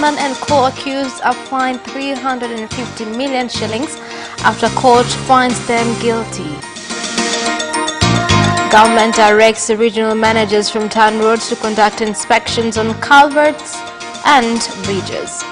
And co-accused are fined 350 million shillings after court finds them guilty. Government directs the regional managers from town roads to conduct inspections on culverts and bridges.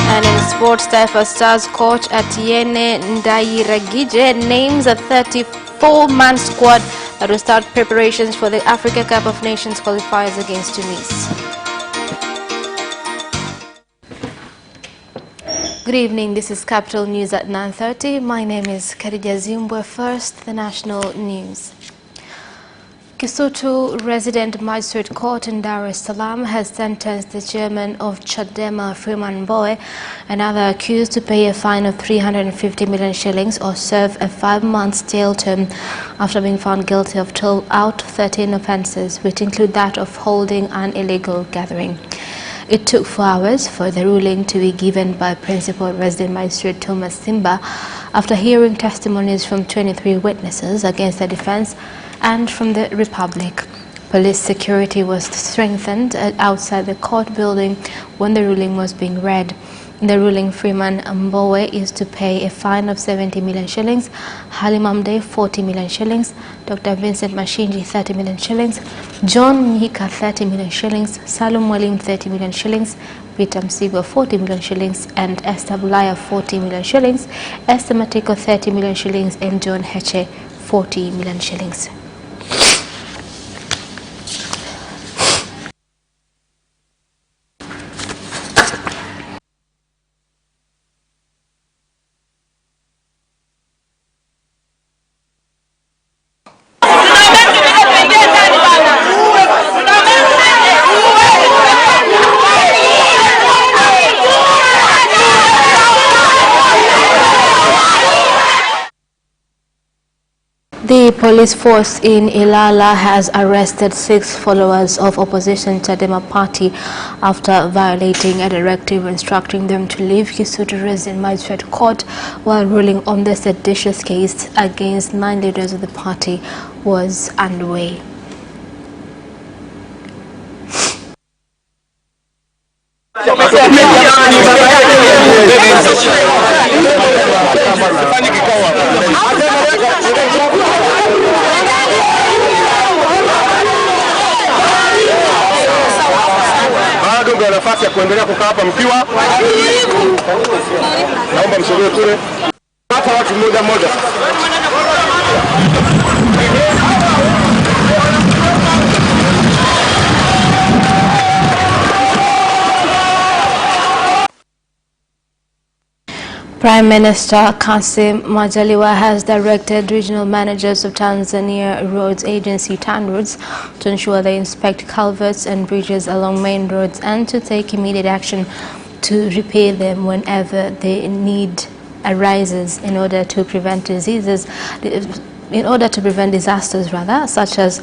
And in sports, Taifa Stars coach Atiene Ndairagije names a 34-man squad that will start preparations for the Africa Cup of Nations qualifiers against Tunis. Good evening, this is Capital News at 9:30. My name is Khadija Zimbwe. First, the national news. Kisutu resident magistrate court in Dar es Salaam has sentenced the chairman of Chadema, Freeman Mbowe, and other accused to pay a fine of 350 million shillings or serve a 5-month jail term after being found guilty of 13 offences, which include that of holding an illegal gathering. It took 4 hours for the ruling to be given by Principal Resident Magistrate Thomas Simba after hearing testimonies from 23 witnesses against the defense and from the Republic. Police security was strengthened outside the court building when the ruling was being read. In the ruling, Freeman Mbowe is to pay a fine of 70 million shillings, Halim Amde 40 million shillings, Dr. Vincent Mashinji 30 million shillings, John Mihika 30 million shillings, Salum Walim 30 million shillings, Peter Msigo 40 million shillings, and Esther Bulaya 40 million shillings, Esther Matiko 30 million shillings, and John Heche 40 million shillings. The police force in Ilala has arrested 6 followers of opposition Chadema party after violating a directive instructing them to leave Kisutu Resident Magistrate Court while ruling on the seditious case against 9 leaders of the party was underway. Nafasi ya kuendelea kukaa hapa mkiwa, naomba msogee kule hapa watu mmoja mmoja. Prime Minister Kassim Majaliwa has directed regional managers of Tanzania Roads Agency TANROADS to ensure they inspect culverts and bridges along main roads and to take immediate action to repair them whenever the need arises in order to prevent disasters such as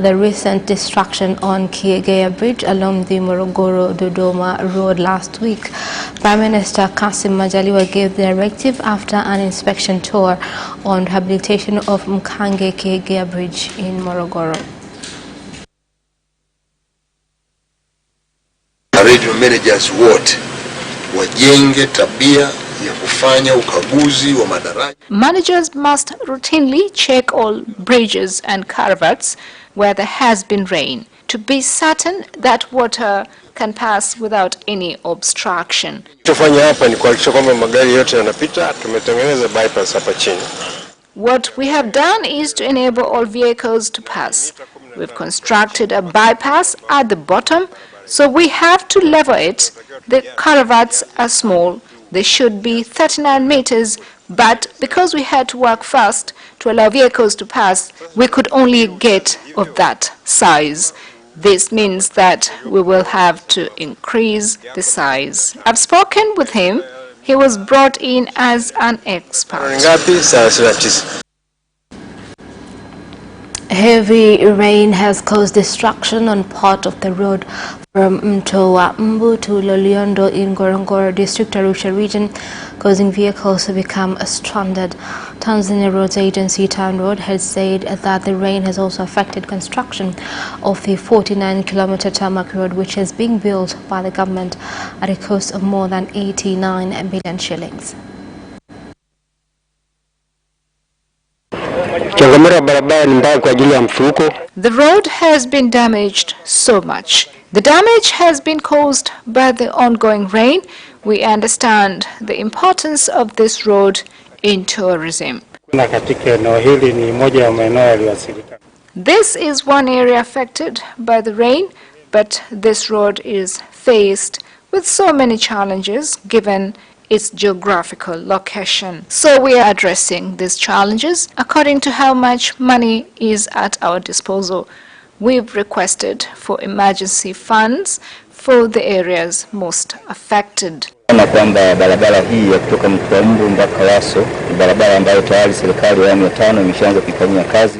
the recent destruction on Kiegea Bridge along the Morogoro-Dodoma road last week. Prime Minister Kassim Majaliwa gave the directive after an inspection tour on rehabilitation of Mkange Kiegea Bridge in Morogoro. Radio managers wote wajenge tabia ya kufanya ukaguzi wa madaraja. Managers must routinely check all bridges and culverts where there has been rain to be certain that water can pass without any obstruction. Tufanya hapa ni kuhakikisha kwamba magari yote yanapita. Tumetengeneza bypass hapa chini. What we have done is to enable all vehicles to pass. We've constructed a bypass at the bottom, so we have to level it. The culverts are small. They should be 39 meters, but because we had to work fast to allow vehicles to pass, we could only get of that size. This means that we will have to increase the size. I've spoken with him. He was brought in as an expert. Heavy rain has caused destruction on part of the road from Mtoa Mbu to Loliondo in Ngorongoro District, Arusha region, causing vehicles to become stranded. Tanzania Roads Agency Town Road has said that the rain has also affected construction of the 49-kilometer tarmac road, which is being built by the government at a cost of more than 89 million shillings. The road has been damaged so much. The damage has been caused by the ongoing rain. We understand the importance of this road in tourism. This is one area affected by the rain, but this road is faced with so many challenges given its geographical location. So we are addressing these challenges according to how much money is at our disposal. We've requested for emergency funds for the areas most affected. Na kwamba barabara hii ya kutoka Mtoa Mbu mpaka Waso ni barabara ambayo tayari serikali ya awamu ya 5 imeshaanza kuifanyia kazi.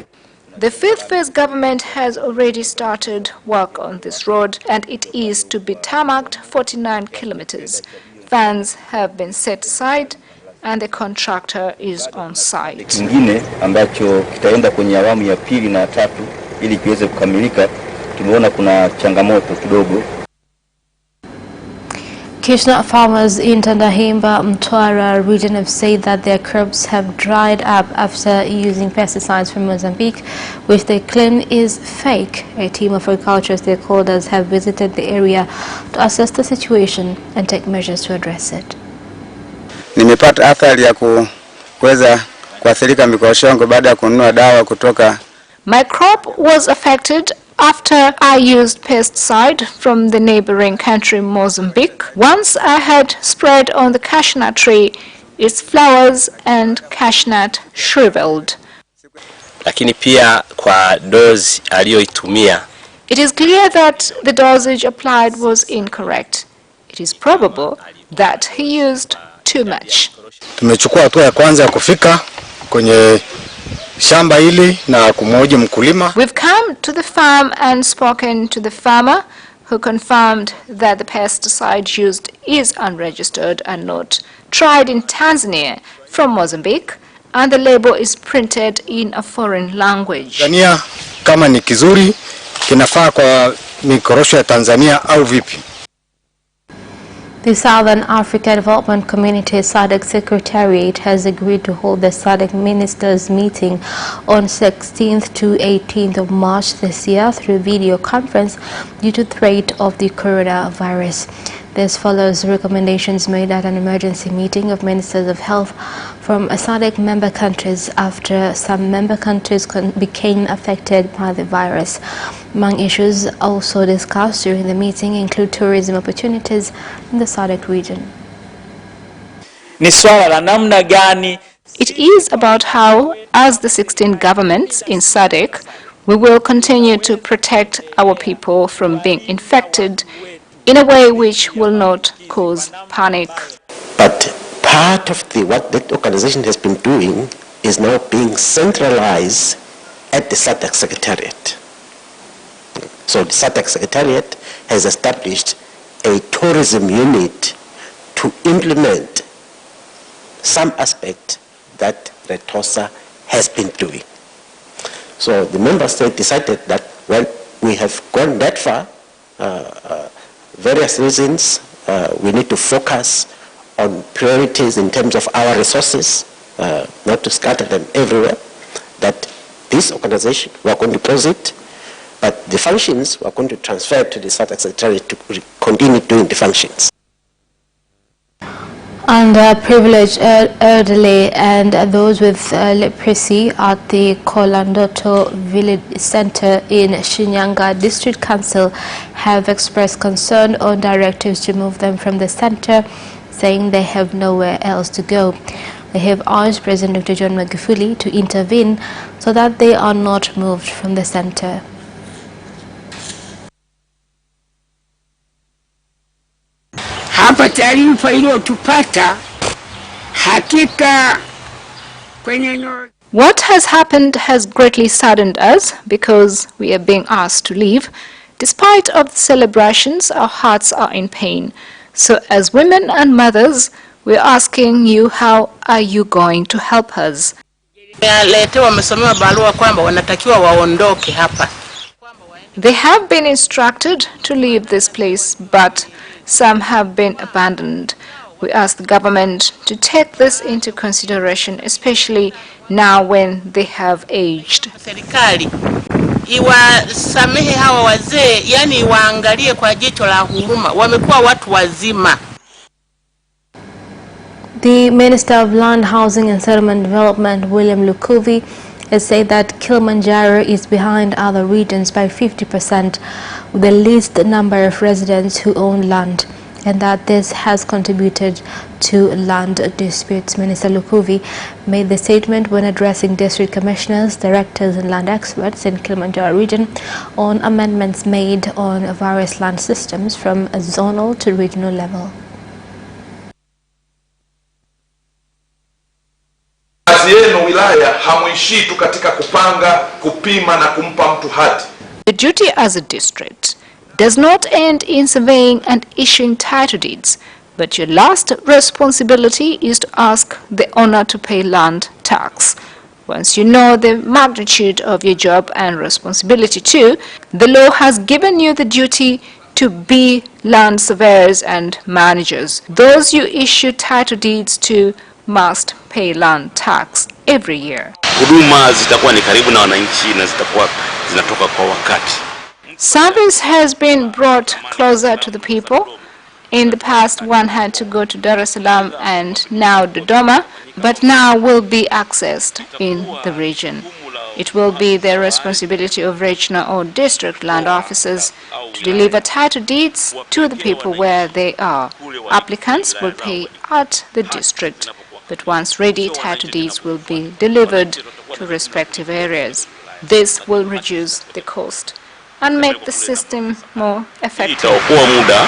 The fifth phase government has already started work on this road, and it is to be tarmacked 49 kilometers. Funds have been set aside and the contractor is on site. Kingine ambacho kitaenda kwenye awamu ya 2 na 3 ili kiweze kukamilika, tumeona kuna changamoto kidogo. Kishna farmers in Tandahimba, Mtwara region have said that their crops have dried up after using pesticides from Mozambique, which they claim is fake. A team of agricultural stakeholders have visited the area to assess the situation and take measures to address it. Nimepata athari ya kuweza kuathirika mikorosho yangu baada ya kununua dawa kutoka. My crop was affected after I used pesticide from the neighboring country Mozambique. Once I had spread on the cashew nut tree, its flowers and cashew nut shriveled. Lakini pia kwa dozi aliyoitumia. It is clear that the dosage applied was incorrect. It is probable that he used too much. Tumechukua hatua ya kwanza ya kufika kwenye shamba hili na kumhoji mkulima. We've come to the farm and spoken to the farmer, who confirmed that the pesticide used is unregistered and not tried in Tanzania from Mozambique, and the label is printed in a foreign language. Tanzania kama ni kizuri kinafaa kwa mikorosho ya Tanzania au vipi? The Southern Africa Development Community SADC Secretariat has agreed to hold the SADC Ministers meeting on 16th to 18th of March this year through video conference due to threat of the coronavirus. This follows recommendations made at an emergency meeting of Ministers of Health from SADC member countries after some member countries became affected by the virus. Among issues also discussed during the meeting include tourism opportunities in the SADC region. It is about how, as the 16 governments in SADC, we will continue to protect our people from being infected in a way which will not cause panic. But part of what that organization has been doing is now being centralized at the SADC Secretariat. So the SADC Secretariat has established a tourism unit to implement some aspect that RETOSA has been doing. So the member state decided that when we have gone that far, various reasons, we need to focus on priorities in terms of our resources, not to scatter them everywhere, that this organization, we are going to pause it, but the functions we are going to transfer to the SADC Secretariat to continue doing the functions. Underprivileged elderly and those with leprosy at the Kolandoto Village Center in Shinyanga District Council have expressed concern on directives to move them from the center, saying they have nowhere else to go. They have urged President Dr. John Magufuli to intervene so that they are not moved from the center. Hapa taarifa iliyotupata hakika kwenye What has happened has greatly saddened us because we are being asked to leave. Despite of the celebrations, our hearts are in pain. So as women and mothers, we're asking you, how are you going to help us? They have been instructed to leave this place, but some have been abandoned. We ask the government to take this into consideration, especially now when they have aged. Iwasamehe hawa wazee, yani waangalie kwa jicho la huruma, wamekuwa watu wazima. The Minister of Land, Housing and Settlement Development, William Lukuvi, has said that Kilimanjaro is behind other regions by 50% with the least number of residents who own land, and that this has contributed to land disputes. Minister Lukuvi made the statement when addressing district commissioners, directors and land experts in Kilimanjaro region on amendments made on various land systems from a zonal to regional level. Yenu wilaya hamuishii tu katika kupanga, kupima na kumpa mtu hati. The duty as a district does not end in surveying and issuing title deeds, but your last responsibility is to ask the owner to pay land tax. Once you know the magnitude of your job and responsibility too, the law has given you the duty to be land surveyors and managers. Those you issue title deeds to must pay land tax every year. Huduma zitakuwa ni karibu na wananchi na zitakuwa zinatoka kwa wakati. Service has been brought closer to the people. In the past, one had to go to Dar es Salaam and now Dodoma, but now will be accessed in the region. It will be the responsibility of regional or district land officers to deliver title deeds to the people where they are. Applicants will pay at the district, but once ready, title deeds will be delivered to respective areas. This will reduce the cost and make the system more effective. Itaokoa muda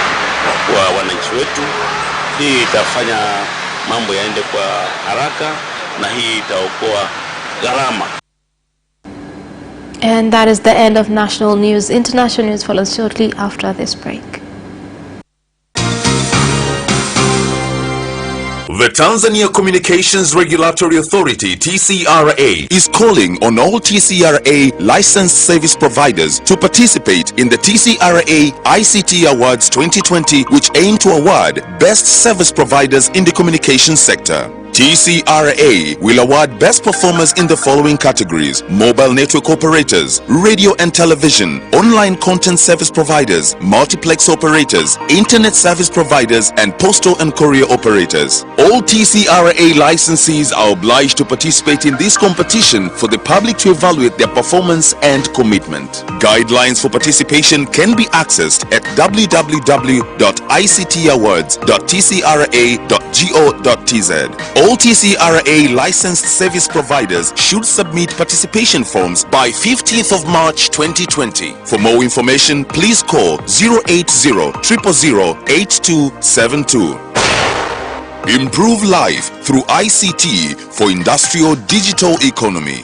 wa wananchi wetu, hii itafanya mambo yaende kwa haraka na hii itaokoa gharama. And that is the end of national news. International news follows shortly after this break. The Tanzania Communications Regulatory Authority, TCRA, is calling on all TCRA licensed service providers to participate in the TCRA ICT Awards 2020, which aim to award best service providers in the communications sector. TCRA will award best performers in the following categories: mobile network operators, radio and television, online content service providers, multiplex operators, internet service providers, and postal and courier operators. All TCRA licensees are obliged to participate in this competition for the public to evaluate their performance and commitment. Guidelines for participation can be accessed at www.ictawards.tcra.go.tz. All TCRA licensed service providers should submit participation forms by 15th of March 2020. For more information, please call 080-000-8272. Improve life through ICT for industrial digital economy.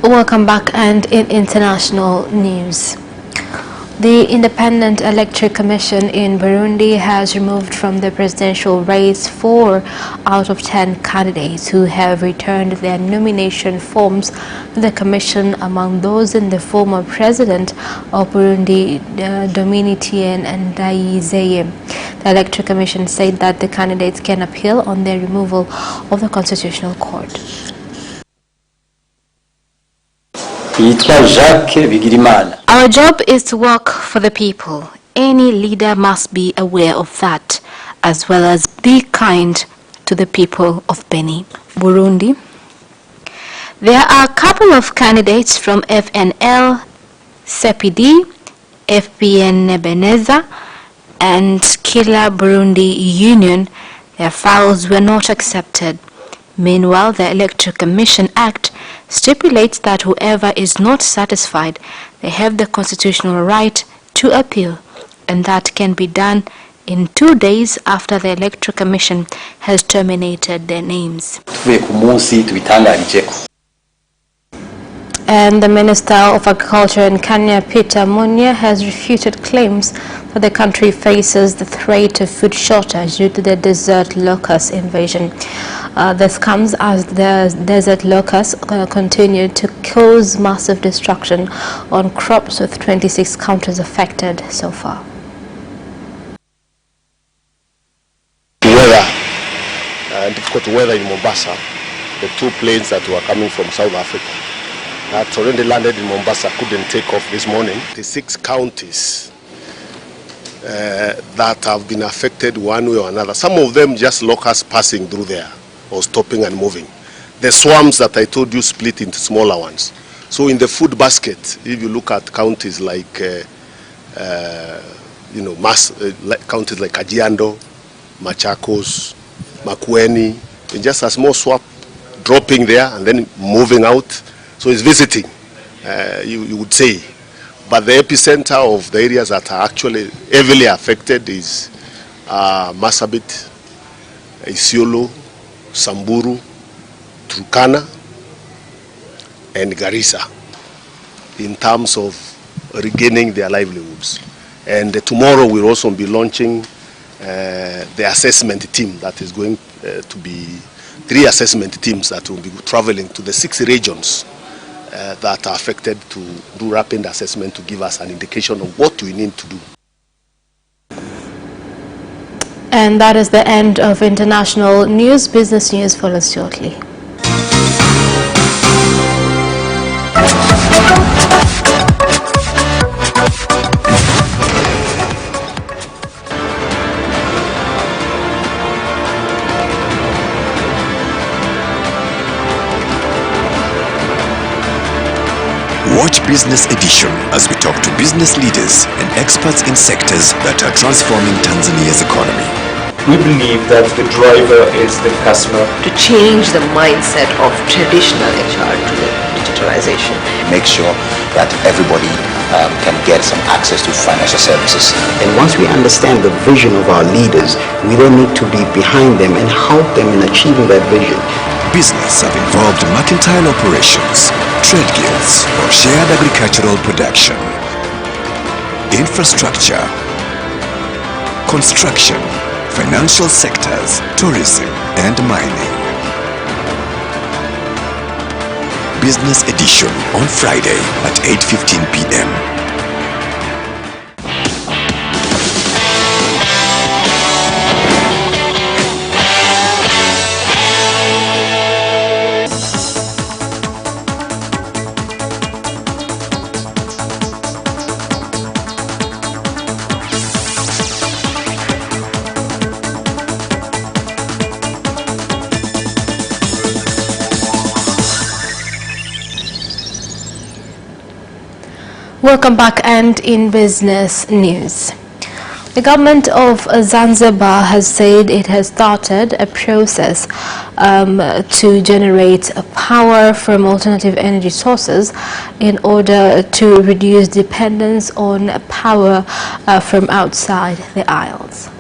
Welcome back, and in international news. The Independent Electoral Commission in Burundi has removed from the presidential race 4 out of 10 candidates who have returned their nomination forms to the commission, among those in the former president of Burundi, Domitien Ndayizeye. The Electoral Commission said that the candidates can appeal on their removal of the Constitutional Court. Our job is to work for the people. Any leader must be aware of that, as well as be kind to the people of Beni, Burundi. There are a couple of candidates from FNL, CPD, FPN Nebeneza, and Kila Burundi Union. Their files were not accepted. Meanwhile, the Electoral Commission Act stipulates that whoever is not satisfied, they have the constitutional right to appeal. and that can be done in 2 days after the Electoral Commission has terminated their names. And the Minister of Agriculture in Kenya, Peter Munya, has refuted claims that the country faces the threat of food shortage due to the desert locust invasion. This comes as the desert locusts continue to cause massive destruction on crops, with 26 counties affected so far. Difficult weather in Mombasa. The 2 planes that were coming from South Africa that already landed in Mombasa couldn't take off this morning. The 6 counties that have been affected one way or another. Some of them just locusts passing through there or stopping and moving. The swarms that I told you split into smaller ones. So in the food basket, if you look at counties like counties like Kajiado, Machakos, Makueni, just a small swap dropping there and then moving out. So it's visiting, you would say. But the epicenter of the areas that are actually heavily affected is Marsabit, Isiolo, Samburu, Turkana, and Garissa, in terms of regaining their livelihoods. And tomorrow we'll also be launching the assessment team that is going to be 3 assessment teams that will be traveling to the 6 regions that are affected to do rapid assessment to give us an indication of what we need to do. And that is the end of international news. Business news follows shortly. Watch Business Edition as we talk to business leaders and experts in sectors that are transforming Tanzania's economy. We believe that the driver is the customer. To change the mindset of traditional HR to the digitalization. Make sure that everybody can get some access to financial services. And once we understand the vision of our leaders, we then need to be behind them and help them in achieving that vision. Business have involved mercantile operations, trade guilds, or shared agricultural production, infrastructure, construction, financial sectors, tourism, and mining. Business Edition on Friday at 8:15 p.m. Welcome back, and in business news. The government of Zanzibar has said it has started a process to generate power from alternative energy sources in order to reduce dependence on power from outside the Isles.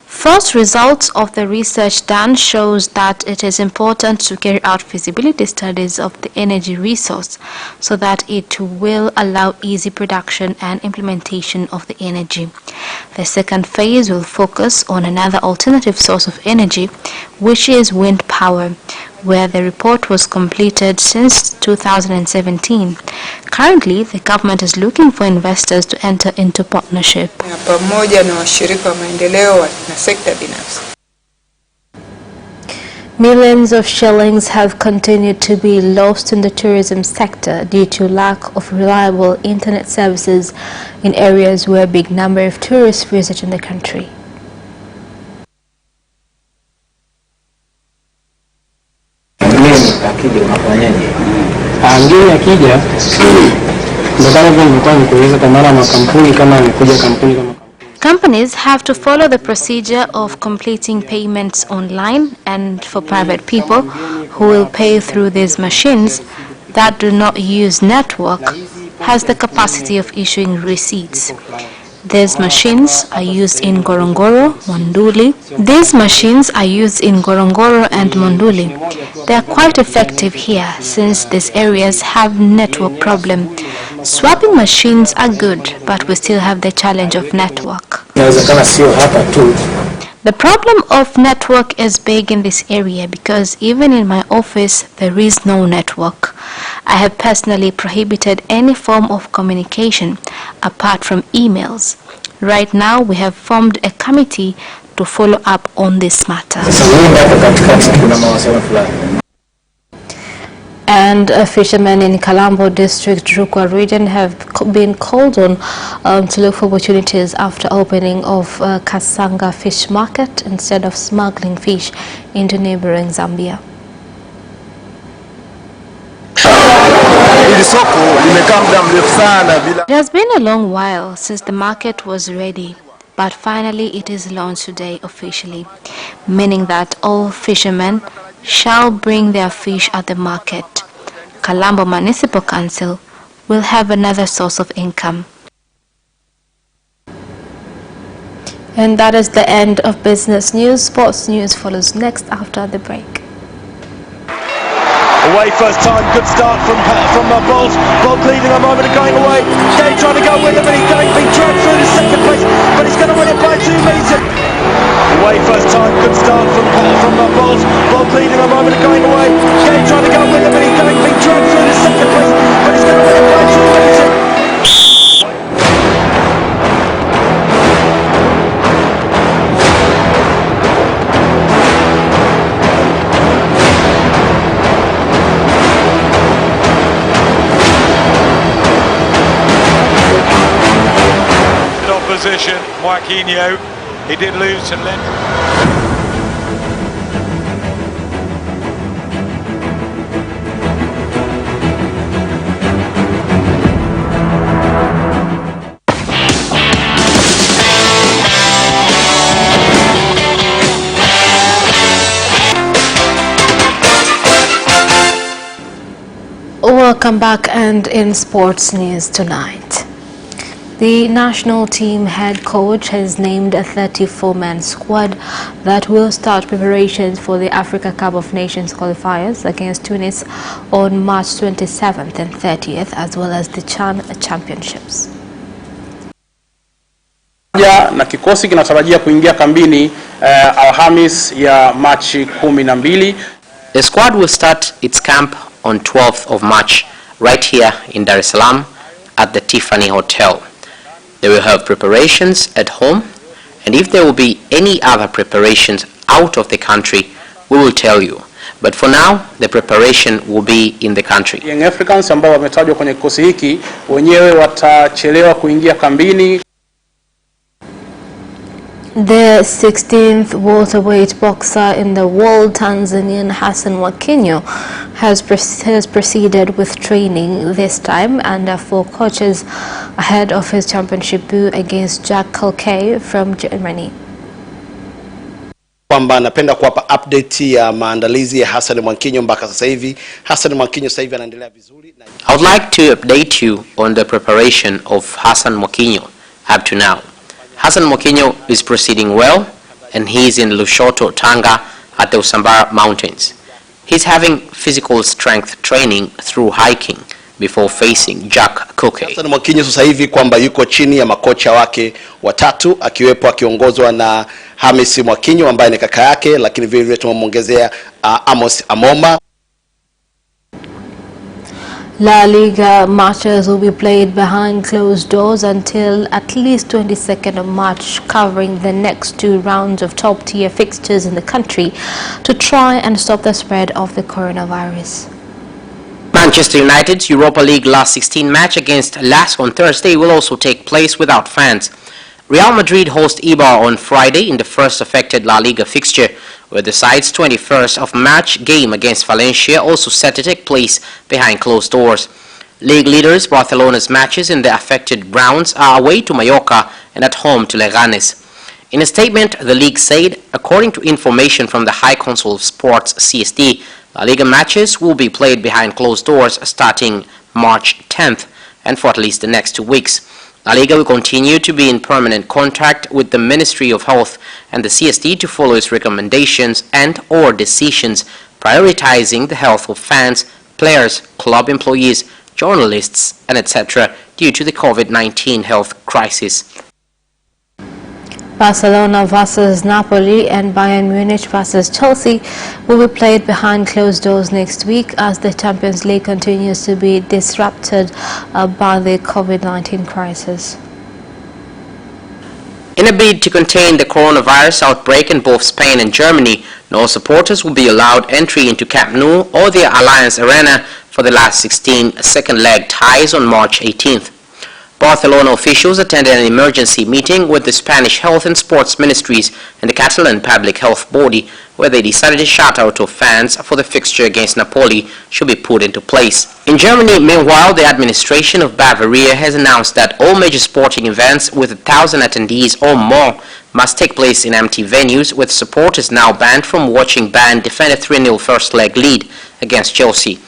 First results of the research done shows that it is important to carry out feasibility studies of the energy resource so that it will allow easy production and implementation of the energy. The second phase will focus on another alternative source of energy, which is wind power, where the report was completed since 2017. Currently, the government is looking for investors to enter into partnership. Millions of shillings have continued to be lost in the tourism sector due to lack of reliable internet services in areas where a big number of tourists visit in the country. Companies have to follow the procedure of completing payments online, and for private people who will pay through these machines, that do not use network has the capacity of issuing receipts. These machines are used in Ngorongoro, Monduli. And Monduli. They are quite effective here since these areas have network problem. Swapping machines are good, but we still have the challenge of network. The problem of network is big in this area because even in my office there is no network. I have personally prohibited any form of communication apart from emails. Right now we have formed a committee to follow up on this matter. And fishermen in Kalambo district, Rukwa region have been called on to look for opportunities after opening of Kasanga fish market instead of smuggling fish into neighboring Zambia. It has been a long while since the market was ready, but finally it is launched today officially, meaning that all fishermen shall bring their fish at the market. Kalambo Municipal Council will have another source of income. And that is the end of business news. Sports news follows next after the break. Away first time, good start from Bolt. Bolt leading a moment of going away. Gay trying to go with him, and he's going being dragged through to second place, but he's going to win it by 2 meters. Away first time, good start from Bolt. Bolt leading a moment of going away. Gay trying to go with him, and he's going being dragged through to second place, but he's going to win it by 2 meters. Opposition, Joaquinho, he did lose to Lent. Welcome back, and in sports news tonight. The national team head coach has named a 34-man squad that will start preparations for the Africa Cup of Nations qualifiers against Tunis on March 27th and 30th, as well as the CHAN Championships. Na kikosi kinatarajia kuingia kambini Alhamis ya Machi 12. The squad will start its camp on 12th of March right here in Dar es Salaam at the Tiffany Hotel. They will have preparations at home, and if there will be any other preparations out of the country, we will tell you. But for now, the preparation will be in the country. Young Africans ambao wametajwa kwenye kikosi hiki wenyewe watachelewa kuingia kambini. The 16th welterweight boxer in the world, Tanzanian Hassan Mwakinyo, has proceeded with training this time under 4 coaches ahead of his championship bout against Jack Culcay from Germany. Kwamba napenda kuwapa update ya maandalizi ya Hassan Mwakinyo mpaka sasa hivi. Hassan Mwakinyo sasa hivi anaendelea vizuri. I would like to update you on the preparation of Hassan Mwakinyo up to now. Hassan Mwakinyo is proceeding well, and he is in Lushoto, Tanga at the Usambara Mountains. He's having physical strength training through hiking before facing Jack Culcay. Hassan Mwakinyo sasa hivi kwamba yuko chini ya makocha wake watatu, akiwepo akiongozwa na Hamis Mwakinyo ambaye ni kaka yake, lakini vile vile tumemwongezea Amos Amoma. La Liga matches will be played behind closed doors until at least 22nd of March, covering the next 2 rounds of top-tier fixtures in the country to try and stop the spread of the coronavirus. Manchester United's Europa League last 16 match against LASK on Thursday will also take place without fans. Real Madrid host Eibar on Friday in the first affected La Liga fixture, where the side's 21st of March game against Valencia also set to take place behind closed doors. League leaders Barcelona's matches in the affected grounds are away to Mallorca and at home to Leganes. In a statement, the league said, according to information from the High Council of Sports (CSD), La Liga matches will be played behind closed doors starting March 10th and for at least the next 2 weeks. La Liga will continue to be in permanent contact with the Ministry of Health and the CSD to follow its recommendations and/or decisions, prioritizing the health of fans, players, club employees, journalists, and etc. due to the COVID-19 health crisis. Barcelona versus Napoli and Bayern Munich versus Chelsea will be played behind closed doors next week as the Champions League continues to be disrupted by the COVID-19 crisis. In a bid to contain the coronavirus outbreak in both Spain and Germany, no supporters will be allowed entry into Camp Nou or the Allianz Arena for the last 16 second-leg ties on March 18th. Barcelona officials attended an emergency meeting with the Spanish Health and Sports Ministries and the Catalan Public Health Body, where they decided a shutout of fans for the fixture against Napoli should be put into place. In Germany, meanwhile, the administration of Bavaria has announced that all major sporting events with 1,000 attendees or more must take place in empty venues, with supporters now banned from watching Bayern defend a 3-0 first-leg lead against Chelsea.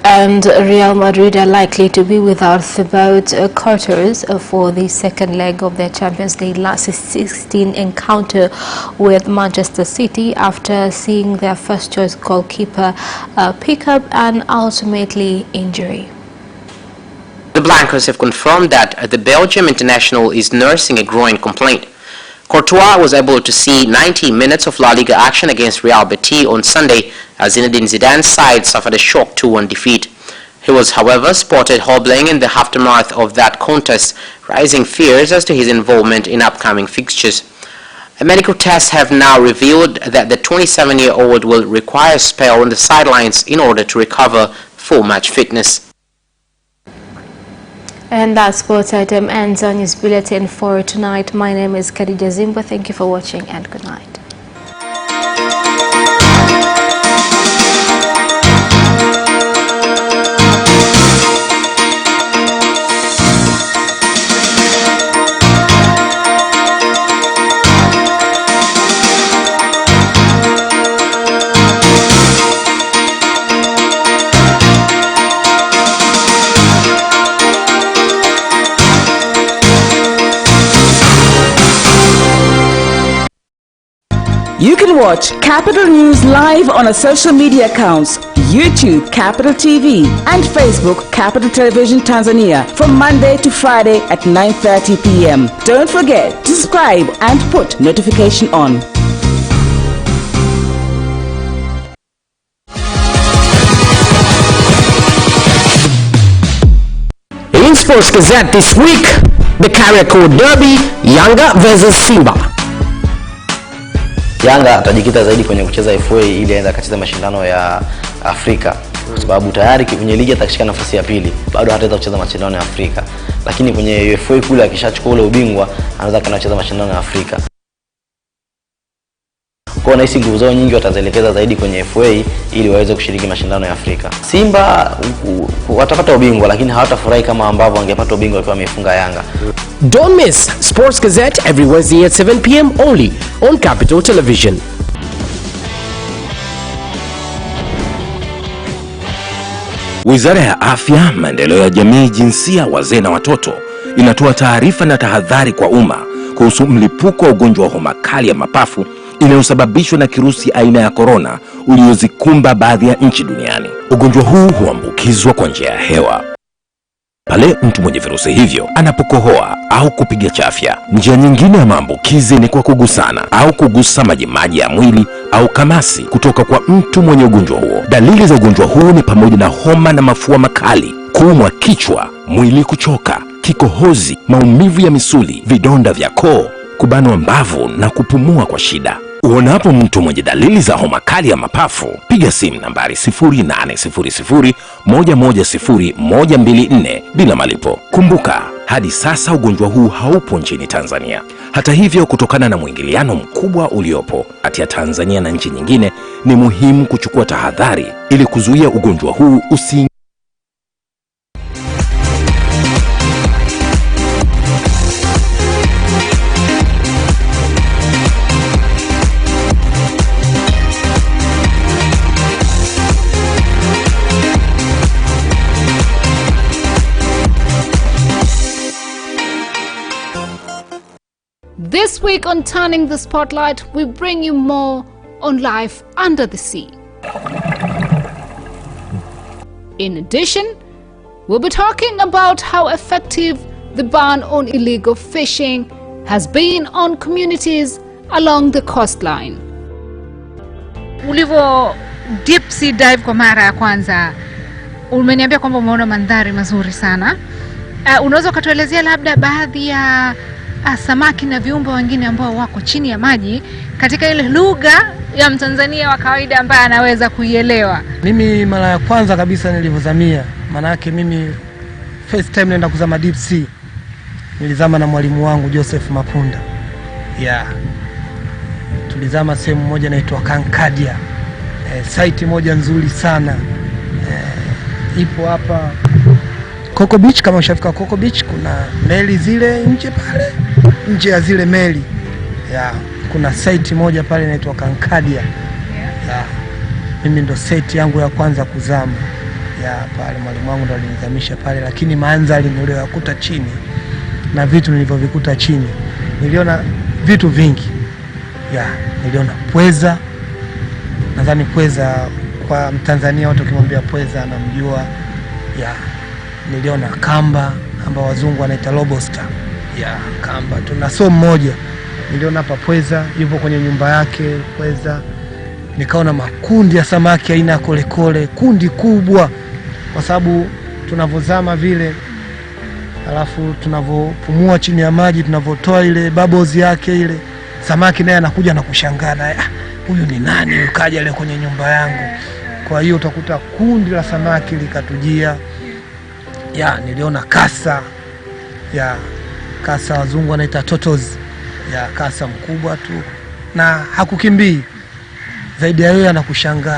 And Real Madrid are likely to be without Thibaut Courtois for the second leg of their Champions League last 16 encounter with Manchester City after seeing their first-choice goalkeeper pick up an ultimately injury. The Blancos have confirmed that the Belgium international is nursing a groin complaint. Courtois was able to see 90 minutes of La Liga action against Real Betis on Sunday as Zinedine Zidane's side suffered a shock 2-1 defeat. He was, however, spotted hobbling in the aftermath of that contest, raising fears as to his involvement in upcoming fixtures. A medical tests have now revealed that the 27-year-old will require a spell on the sidelines in order to recover full match fitness. And that sports item ends on News Bulletin for tonight. My name is Khadija Zimba. Thank you for watching and good night. You can watch Capital News live on our social media accounts, YouTube Capital TV and Facebook Capital Television Tanzania from Monday to Friday at 9:30 p.m. Don't forget to subscribe and put notification on. In Sports Gazette this week, the Kariakoo Derby, Yanga versus Simba. Yanga atajikita zaidi kwenye kucheza FA ili aende akacheza mashindano ya Afrika kwa sababu tayari kwenye ligi atakishika nafasi ya pili, bado hataweza kucheza mashindano ya Afrika, lakini kwenye FA kule akishachukua ule ubingwa anaweza kana kucheza mashindano ya Afrika. Kwa na hizi nguvu zao nyingi watazelekeza zaidi kwenye FA ili waweze kushiriki mashindano ya Afrika. Simba watapata ubingwa lakini hawatafurahi kama ambavyo wangepata ubingwa wakiwa wamefunga Yanga. Don't miss Sports Gazette every Wednesday at 7 p.m. only on Capital Television. Wizara ya Afya, Maendeleo ya Jamii, Jinsia, Wazee na Watoto inatoa taarifa na tahadhari kwa umma kuhusu mlipuko wa ugonjwa wa homa kali ya mapafu inayosababishwa na kirusi aina ya corona uliozikumba baadhi ya nchi duniani. Ugonjwa huu huambukizwa kwa njia ya hewa pale mtu mwenye virusi hivyo anapokohoa au kupiga chafya. Njia nyingine ya maambukizi ni kwa kugusana au kugusa majimaji ya mwili au kamasi kutoka kwa mtu mwenye ugonjwa huo. Dalili za ugonjwa huu ni pamoja na homa na mafua makali, kuumwa kichwa, mwili kuchoka, kikohozi, maumivu ya misuli, vidonda vya koo, kubanwa mbavu na kupumua kwa shida. Uonapo mtu mwenye dalili za homa kali ya mapafu, piga simu nambari 0800-110-124 bila malipo. Kumbuka, hadi sasa ugonjwa huu haupo nchini Tanzania. Hata hivyo, kutokana na mwingiliano mkubwa uliopo kati ya Tanzania na nchi nyingine, ni muhimu kuchukua tahadhari ili kuzuia ugonjwa huu usi This week on Turning the Spotlight, we bring you more on life under the sea. In addition, we'll be talking about how effective the ban on illegal fishing has been on communities along the coastline. Ulivo deep sea dive kwa mara ya kwanza, umeniambia kwamba umeona mandhari mazuri sana. Unaweza kutuelezea labda baadhi ya samaki na viumbe wengine ambao wako chini ya maji katika ile lugha ya Mtanzania wa kawaida ambaye anaweza kuielewa? Mimi mara ya kwanza kabisa nilivozamia, maana yake mimi first time naenda kuzama deep sea, nilizama na mwalimu wangu Joseph Mapunda. Tulizama sehemu moja inaitwa Kankadia. Site moja nzuri sana. Ipo hapa Coco Beach. Kama ushafika Coco Beach, kuna meli zile nje pale. Nje ya zile meli kuna site moja pale inaitwa Kankadia. Mimi ndo site yangu ya kwanza kuzama. Pale mwalimu wangu ndo alinizamisha pale, lakini mandhari niliyokuta chini na vitu nilivyovikuta chini, niliona vitu vingi. Niliona pweza. Nadhani pweza kwa Mtanzania wote ukimwambia pweza anamjua. Niliona kamba ambao wazungu wanaita lobster. Kamba. Tuna so mmoja niliona hapa pweza yupo kwenye nyumba yake pweza. Nikaona makundi ya samaki aina ya kolekole, kundi kubwa, kwa sababu tunavozama vile alafu tunavopumua chini ya maji, tunavotoa ile bubbles yake ile, samaki naye anakuja na kushangaa, huyu ni nani ukaja ile kwenye nyumba yangu? Kwa hiyo utakuta kundi la samaki likatujia. Niliona kasa. Kasa wazungu wanaita turtles. Kasa mkubwa tu na hakukimbii. Zaidi ya yeye anakushangaa.